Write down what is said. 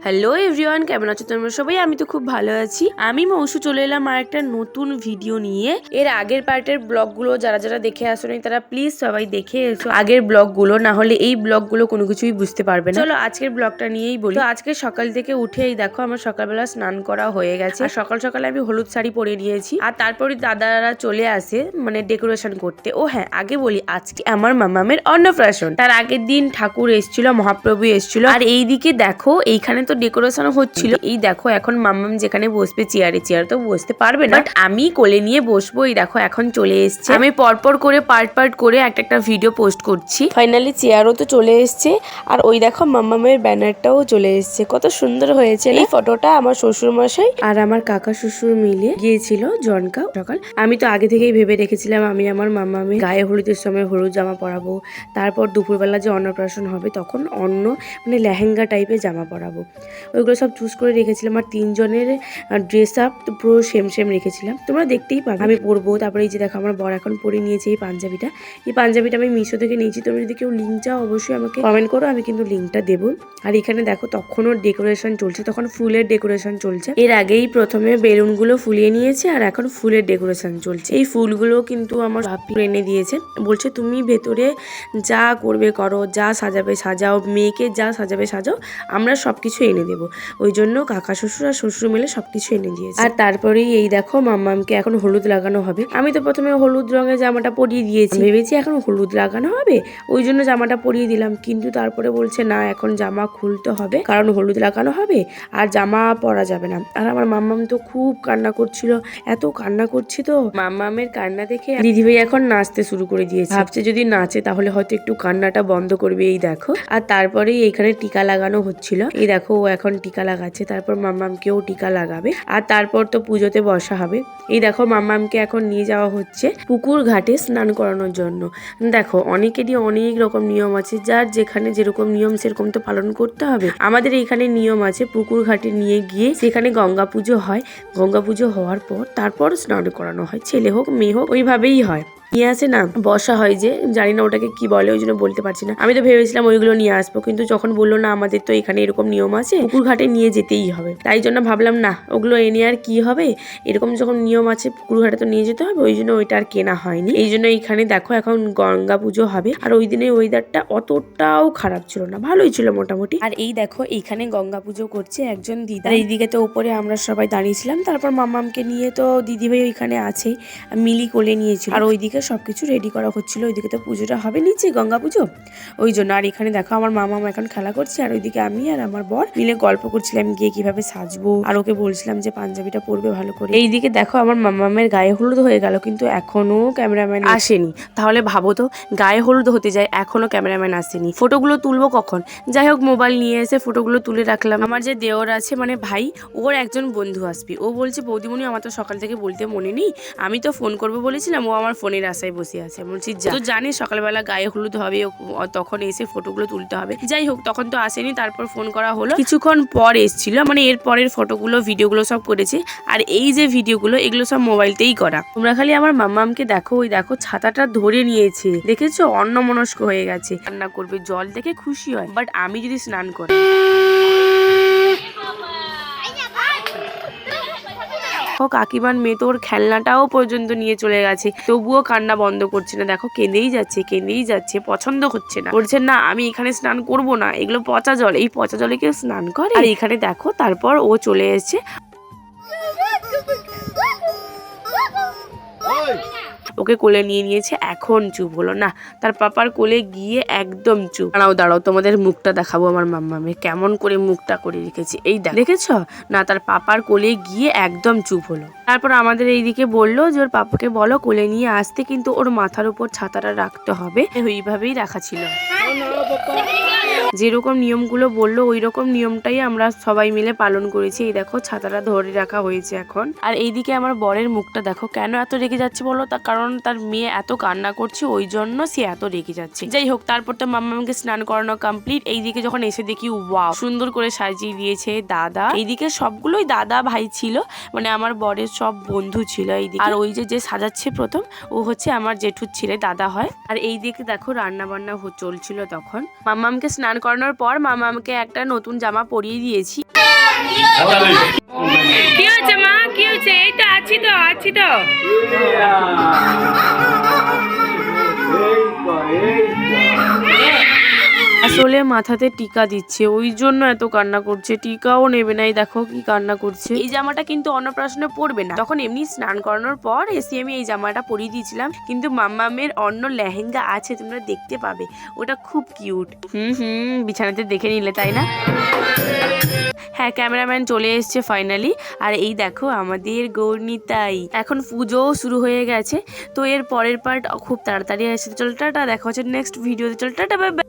Hello everyone, কেমন আছো তোমরা সবাই? আমি তো খুব ভালো আছি। আমি মৌসু চলে এলাম আর একটা নতুন ভিডিও নিয়ে। এর আগের পার্টের ব্লগগুলো যারা যারা দেখে আসোনি তারা প্লিজ সবাই দেখে এসো আগের ব্লগগুলো, না হলে এই ব্লগগুলো কোনো কিছুই বুঝতে পারবে না। চলো আজকের ব্লগটা নিয়েই বলি। তো আজকে সকাল থেকে উঠেই দেখো আমার সকালবেলা স্নান করা হয়ে গেছে। আর সকাল সকালে আমি হলুদ শাড়ি পরে নিয়েছি। আর তারপরে দাদারা চলে আসে মানে ডেকোরেশন করতে। ও হ্যাঁ, আগে বলি আজকে আমার মামামের অন্নপ্রাশন। তার আগের দিন ঠাকুর এসেছিল, মহাপ্রভু এসেছিল। আর এইদিকে দেখো এইখানে তো ডেকোরেশন হচ্ছিল। এই দেখো এখন মাম্মাম যেখানে বসবে চেয়ারে, চেয়ার তো বসতে পারবে না, বাট আমি কোলে নিয়ে বসবো। এই দেখো এখন চলে এসছে। আমি পরপর করে পার্ট করে একটা ভিডিও পোস্ট করছি। ফাইনালি চেয়ারও তো চলে এসছে। আর ওই দেখো মাম্মামের ব্যানারটাও চলে এসছে। কত সুন্দর হয়েছে এই ফটোটা। আমার শ্বশুর মশাই আর আমার কাকা শ্বশুর মিলে গিয়েছিল জনকা সকাল। আমি তো আগে থেকেই ভেবে রেখেছিলাম আমি আমার মাম্মামের গায়ে হলুদের সময় হলুদ জামা পরাবো, তারপর দুপুরবেলা যে অন্নপ্রাশন হবে তখন অন্য মানে লেহেঙ্গা টাইপের জামা পরাবো। ওইগুলো সব চুজ করে রেখেছিলাম। আর তিনজনের ড্রেস আপ পুরো সেম রেখেছিলাম, তোমরা দেখতেই পাবে। আমি পরবো। তারপরে এই যে দেখো আমার বর এখন পরে নিয়েছে এই পাঞ্জাবিটা। এই পাঞ্জাবিটা আমি মিশো থেকে নিয়েছি। তোমরা যদি কেউ লিঙ্ক চাও অবশ্যই আমাকে কমেন্ট করো, আমি কিন্তু লিঙ্কটা দেবো। আর এখানে দেখো তখনও ডেকোরেশন চলছে, তখন ফুলের ডেকোরেশন চলছে। এর আগেই প্রথমে বেলুনগুলো ফুলিয়ে নিয়েছে আর এখন ফুলের ডেকোরেশন চলছে। এই ফুলগুলো কিন্তু আমার ভাবি এনে দিয়েছে। বলছে তুমি ভেতরে যা করবে করো, যা সাজাবে সাজাও, মেয়েকে যা সাজাবে সাজাও, আমরা সবকিছু এনে দেবো। ওই জন্য কাকা শ্বশুর আর শ্বশুর মিলে সবকিছু এনে দিয়েছে। আর তারপরেই এই দেখো মাম্মামকে এখন হলুদ লাগানো হবে। আমি তো প্রথমে হলুদ রঙের জামাটা পরিয়ে দিয়েছি, ভেবেছি এখন হলুদ লাগানো হবে, ওই জন্য জামাটা পরিয়ে দিলাম। কিন্তু তারপরে বলছে না, এখন জামা খুলতে হবে কারণ হলুদ লাগানো হবে আর জামা পরা যাবে না। আর আমার মাম্মাম তো খুব কান্না করছিল, এত কান্না করছি তো। মাম্মামের কান্না দেখে দিদিভাই এখন নাচতে শুরু করে দিয়েছে। ভাবছে যদি নাচে তাহলে হয়তো একটু কান্নাটা বন্ধ করবে। এই দেখো। আর তারপরেই এখানে টিকা লাগানো হচ্ছিল। এই দেখো ও এখন টিকা লাগাচ্ছে, তারপর মাম্মামকেও টিকা লাগাবে। আর তারপর তো পুজোতে বসা হবে। এই দেখো মাম্মামকে এখন নিয়ে যাওয়া হচ্ছে পুকুর ঘাটে স্নান করানোর জন্য। দেখো অনেকেরই অনেক রকম নিয়ম আছে, যার যেখানে যেরকম নিয়ম সেরকম তো পালন করতে হবে। আমাদের এইখানে নিয়ম আছে পুকুর ঘাটে নিয়ে গিয়ে সেখানে গঙ্গা পুজো হয়। গঙ্গা পুজো হওয়ার পর তারপর স্নান করানো হয়, ছেলে হোক মেয়ে হোক ওইভাবেই হয়। নিয়ে আসে না, বসা হয় যে, জানি না ওটাকে কি বলে, ওই জন্য বলতে পারছি না। আমি তো ভেবেছিলাম ওইগুলো নিয়ে আসবো, কিন্তু যখন বললো না আমাদের তো এখানে এরকম নিয়ম আছে পুকুর ঘাটে নিয়ে যেতেই হবে, তাই জন্য ভাবলাম না ওগুলো এনে আর কি হবে, এরকম যখন নিয়ম আছে পুকুর ঘাটে তো নিয়ে যেতে হবে, ওই জন্য ওইটা আর কেনা হয়নি। এই জন্য এইখানে দেখো এখন গঙ্গা পুজো হবে। আর ওই দিনে ওয়েদারটা অতটাও খারাপ ছিল না, ভালোই ছিল মোটামুটি। আর এই দেখো এইখানে গঙ্গা পুজো করছে একজন দিদা। এইদিকে তো উপরে আমরা সবাই দাঁড়িয়েছিলাম। তারপর মামামকে নিয়ে তো দিদিভাই ওইখানে আছে, মিলি কোলে নিয়েছিল। আর ওইদিকে সবকিছু রেডি করা হচ্ছিল। ওইদিকে তো পুজোটা হবে নিচে, গঙ্গা পুজো, ওই জন্য। আর এখানে দেখো আমার মামা এখন খেলা করছে, আর ওইদিকে আমি আর আমার বর মিলে গল্প করছিলাম গিয়ে কিভাবে সাজবো। আর ওকে বলছিলাম যে পাঞ্জাবিটা পরবে ভালো করে। এইদিকে দেখো আমার মামামের গায়ে হলুদ হয়ে গেল, কিন্তু এখনো ক্যামেরাম্যান আসেনি। তাহলে ভাবো তো, গায়ে হলুদ হতে যায় এখনো ক্যামেরাম্যান আসেনি। ফটোগুলো তুলবো কখন? যাই হোক মোবাইল নিয়ে এসে ফটোগুলো তুলে রাখলাম। আমার যে দেওর আছে মানে ভাই, ওর একজন বন্ধু আসবে। ও বলছে বৌদিমণি আমার তো সকাল থেকে বলতে মনে নেই, আমি তো ফোন করবো বলেছিলাম। ও আমার ফোনের আশায় বসে আছে। বলছি তো জানিস সকালবেলা গায়ে হলুদ হবে, তখন এসে ফটোগুলো তুলতে হবে। যাই হোক তখন তো আসেনি, তারপর ফোন করা হলো। কিছুক্ষণ পর এসেছিল, মানে এর পরের ফটোগুলো ভিডিওগুলো সব করেছে। আর এই যে ভিডিওগুলো এগুলো সব মোবাইলতেই করা। তোমরা খালি আমার মাম্মামকে দেখো, ওই দেখো ছাতাটা ধরে নিয়েছে, দেখেছো, অন্যমনস্ক হয়ে গেছে। রান্না করবে, জল দেখে খুশি হয়, বাট আমি যদি স্নান করি। কাকিমার মেয়ে তো ওর খেলনাটাও পর্যন্ত নিয়ে চলে গেছে, তবুও কান্না বন্ধ করছে না। দেখো কেঁদেই যাচ্ছে, পছন্দ হচ্ছে না, বলছে না আমি এখানে স্নান করব না, এগুলো পচা জল, এই পচা জলে কেউ স্নান করে? আর এখানে দেখো তারপর ও চলে এসেছে। ওকে কোলে নিয়ে নিয়েছে, এখন চুপ হলো না। তার পাপার কোলে গিয়ে একদম চুপ। দাঁড়াও তোমাদের মুখটা দেখাবো আমার মাম্মামে কেমন করে মুখটা করে রেখেছে। এই দেখেছো না, তার পাপার কোলে গিয়ে একদম চুপ হলো। তারপর আমাদের এইদিকে বললো যে ওর পাপাকে বলো কোলে নিয়ে আসতে, কিন্তু ওর মাথার উপর ছাতাটা রাখতে হবে, ওইভাবেই রাখা ছিল। যেরকম নিয়মগুলো বললো ওই রকম নিয়মটাই আমরা সবাই মিলে পালন করেছি। এই দেখো ছাতাটা ধরে রাখা হয়েছে এখন। আর এইদিকে আমার বরের মুখটা দেখো কেন এত রেগে যাচ্ছে বলো, তার কারণ তার মেয়ে এত কান্না করছে, ওই জন্য সে এত রেগে যাচ্ছে। যাই হোক তারপর তো মাম্মাকে স্নান করানো কমপ্লিট। এইদিকে যখন এসে দেখি ওয়াও সুন্দর করে সাজিয়ে দিয়েছে দাদা। এইদিকে সবগুলোই দাদা ভাই ছিল, মানে আমার বরের সব বন্ধু ছিল এইদিকে। আর ওই যে সাজাচ্ছে প্রথম, ও হচ্ছে আমার জেঠুর ছেলে, দাদা হয়। আর এইদিকে দেখো রান্না বান্না চলছিল তখন। মাম্মামকে স্নান করানোর পর মাম্মামকে একটা নতুন জামা পরিয়ে দিয়েছি। কি হচ্ছে মা, কি হচ্ছে? এই তো আছি তো আসলে মাথাতে টিকা দিচ্ছে, ওই জন্য এত কান্না করছে। টিকাও নেবে নাই, দেখো কি কান্না করছে। এই জামাটা কিন্তু অন্নপ্রাশনে পরবে না, তখন এমনি স্নান করানোর পর এসে আমি এই জামাটা পরিয়ে দিয়েছিলাম। কিন্তু মাম্মামের অন্য লেহেঙ্গা আছে, তোমরা দেখতে পাবে, ওটা খুব কিউট। বিছানাতে দেখে নিলে তাই না? হ্যাঁ, ক্যামেরাম্যান চলে এসছে ফাইনালি। আর এই দেখো আমাদের গৌরনীতাই। এখন পুজোও শুরু হয়ে গেছে, তো এর পরের পার্ট খুব তাড়াতাড়ি আসছে। চল টাটা, দেখা হচ্ছে নেক্সট ভিডিওতে। চল টাটা, বাই বাই।